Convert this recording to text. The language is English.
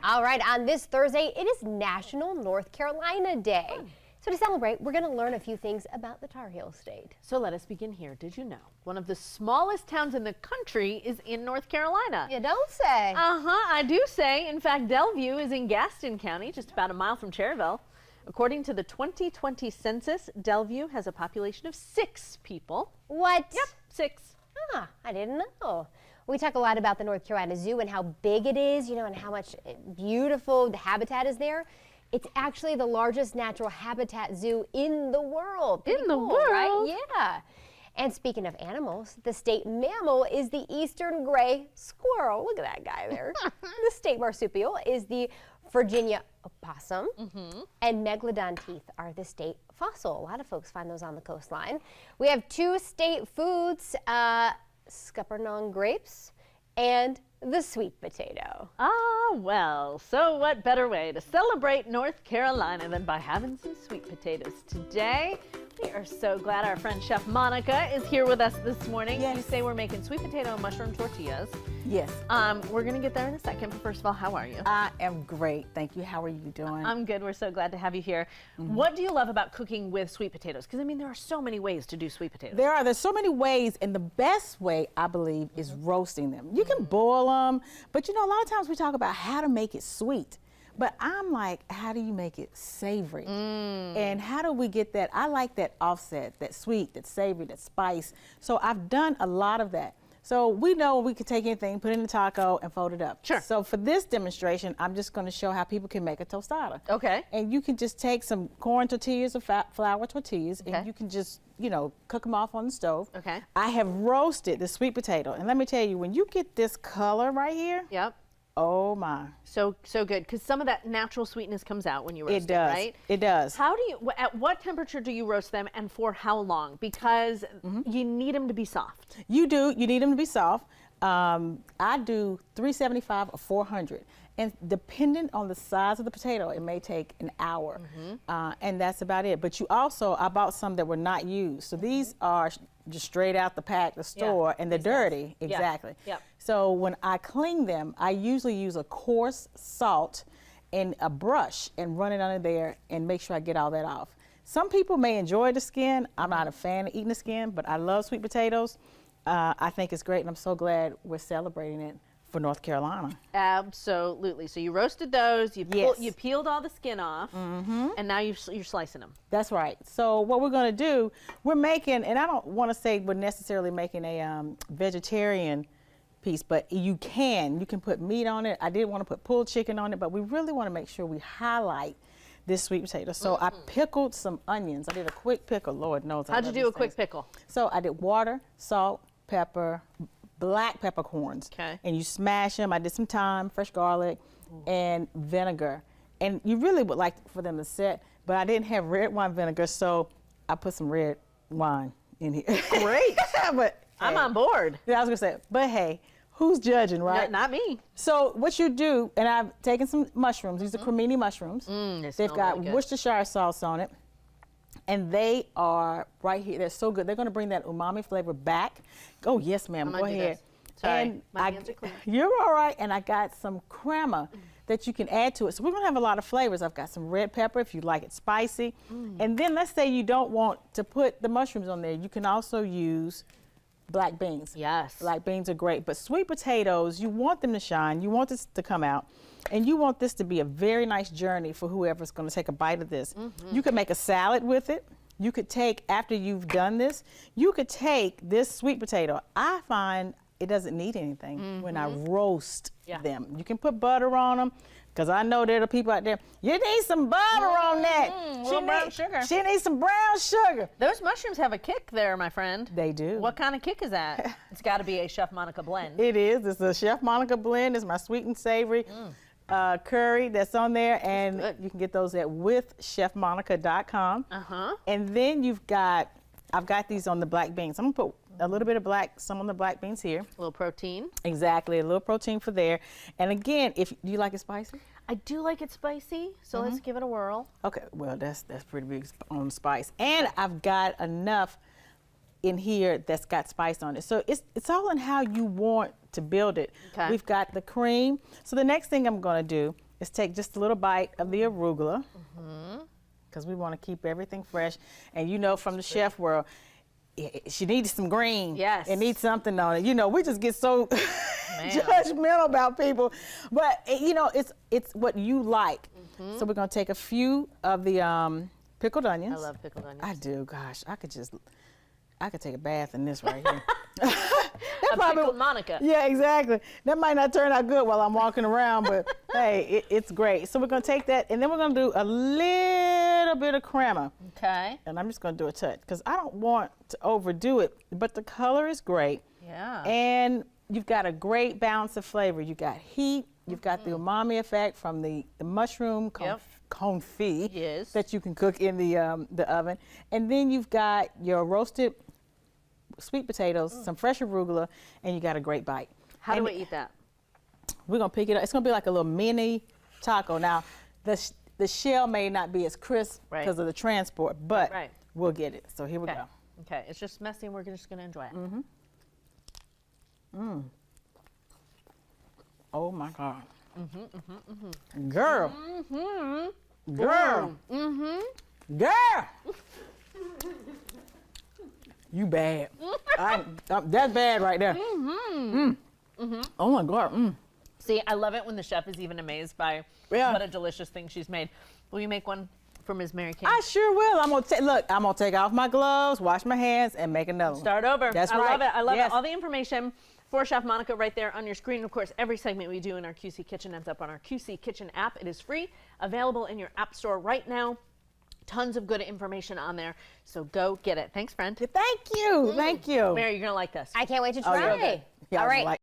All right, on this Thursday, it is National North Carolina Day. So to celebrate, we're going to learn a few things about the Tar Heel State. So let us begin here. Did you know one of the smallest towns in the country is in North Carolina? You don't say. I do say. In fact, Delview is in Gaston County, just about a mile from Cherryville. According to the 2020 census, Delview has a population of 6 people. What? Yep, 6. Ah, I didn't know. We talk a lot about the North Carolina Zoo and how big it is, and how much beautiful the habitat is there. It's actually the largest natural habitat zoo in the world. Pretty cool, right? Yeah. And speaking of animals, the state mammal is the eastern gray squirrel. Look at that guy there. The state marsupial is the Virginia opossum. And megalodon teeth are the state fossil. A lot of folks find those on the coastline. We have 2 state foods, Scuppernong grapes and the sweet potato. Ah, well, so what better way to celebrate North Carolina than by having some sweet potatoes today? We are so glad our friend Chef Monica is here with us this morning. Yes. You say we're making sweet potato and mushroom tortillas. Yes. We're going to get there in a second, but first of all, how are you? I am great. Thank you. How are you doing? I'm good. We're so glad to have you here. What do you love about cooking with sweet potatoes? Because, I mean, there are so many ways to do sweet potatoes. There's so many ways, and the best way, I believe, is roasting them. You can boil them, but a lot of times we talk about how to make it sweet. But I'm like, how do you make it savory? And how do we get that? I like that offset, that sweet, that savory, that spice. So I've done a lot of that. So we know we can take anything, put it in a taco, and fold it up. Sure. So for this demonstration, I'm just going to show how people can make a tostada. Okay. And you can just take some corn tortillas or flour tortillas, and you can just, cook them off on the stove. Okay. I have roasted the sweet potato. And let me tell you, when you get this color right here, Yep. oh my. So good, because some of that natural sweetness comes out when you roast It does. right? It does. How do you, at what temperature do you roast them and for how long? Because you need them to be soft. You do. You need them to be soft. I do 375 or 400. And depending on the size of the potato, it may take an hour. And that's about it. But I bought some that were not used. So these are just straight out the pack, the store, and they're dirty. Exactly. Yep. So when I clean them, I usually use a coarse salt and a brush and run it under there and make sure I get all that off. Some people may enjoy the skin. I'm not a fan of eating the skin, but I love sweet potatoes. I think it's great, and I'm so glad we're celebrating it for North Carolina. Absolutely. So you roasted those, you peeled all the skin off, and now you're slicing them. That's right. So what we're going to do, we're making, and I don't want to say we're necessarily making a vegetarian piece, but you can put meat on it. I did want to put pulled chicken on it, but we really want to make sure we highlight this sweet potato. So I pickled some onions. I did a quick pickle. Lord knows I love How'd you do a these quick things. pickle? So I did water, salt, pepper, black peppercorns. Okay. And you smash them. I did some thyme, fresh garlic, and vinegar. And you really would like for them to set, but I didn't have red wine vinegar, so I put some red wine in here. Great. But I'm hey, on board. Yeah, I was gonna say, but hey, who's judging, right? Not me. So what you do, and I've taken some mushrooms. These are cremini mushrooms. They've got really good. Worcestershire sauce on it. And they are right here. They're so good. They're going to bring that umami flavor back. Oh, yes, ma'am. Go ahead. Sorry, and my hands are clean. You're all right. And I got some crema that you can add to it. So we're going to have a lot of flavors. I've got some red pepper if you like it spicy. And then let's say you don't want to put the mushrooms on there. You can also use black beans. Yes. Black beans are great. But sweet potatoes, you want them to shine. You want this to come out. And you want this to be a very nice journey for whoever's going to take a bite of this. You could make a salad with it. You could take, after you've done this, you could take this sweet potato. I find it doesn't need anything when I roast them. You can put butter on them, because I know there are people out there, you need some butter on that. Brown sugar. She needs some brown sugar. Those mushrooms have a kick there, my friend. They do. What kind of kick is that? It's got to be a Chef Monica blend. It is. It's a Chef Monica blend. It's my sweet and savory curry that's on there, and you can get those at withchefmonica.com. And then I've got these on the black beans. I'm gonna put a little bit of some on the black beans here. A little protein. Exactly, a little protein for there. And again, do you like it spicy? I do like it spicy, so let's give it a whirl. Okay, well that's pretty big on spice. And I've got enough in here that's got spice on it. So it's all in how you want to build it. Okay. We've got the cream. So the next thing I'm gonna do is take just a little bite of the arugula, because we want to keep everything fresh. And you know, from the chef world, she needs some green. Yes. It needs something on it. You know, we just get so judgmental about people. But, you know, it's what you like. So we're going to take a few of the pickled onions. I love pickled onions. I do. Gosh, I could take a bath in this right here. Pickled Monica. Yeah, exactly. That might not turn out good while I'm walking around, but hey, it's great. So we're going to take that, and then we're going to do a little bit of crema. Okay. And I'm just going to do a touch because I don't want to overdo it, but the color is great. Yeah. And you've got a great balance of flavor. You got heat. You've got the umami effect from the mushroom confit Yes. that you can cook in the oven. And then you've got your roasted sweet potatoes, some fresh arugula, and you got a great bite. How do we eat that? We're going to pick it up. It's going to be like a little mini taco. Now, the shell may not be as crisp because of the transport, but we'll get it. So here we go. Okay, it's just messy and we're just going to enjoy it. Oh my God. Girl. Girl. Girl. You bad. That's bad right there. Oh my God. See, I love it when the chef is even amazed by what a delicious thing she's made. Will you make one for Ms. Mary King? I sure will. I'm gonna take off my gloves, wash my hands, and make another one. Start over. That's I right. love it. I love Yes. it. All the information for Chef Monica right there on your screen. Of course, every segment we do in our QC Kitchen ends up on our QC Kitchen app. It is free, available in your app store right now. Tons of good information on there, so go get it. Thanks, friend. Thank you. Thank you. Mary, you're gonna like this. I can't wait to Oh, try. yeah, yeah, All right.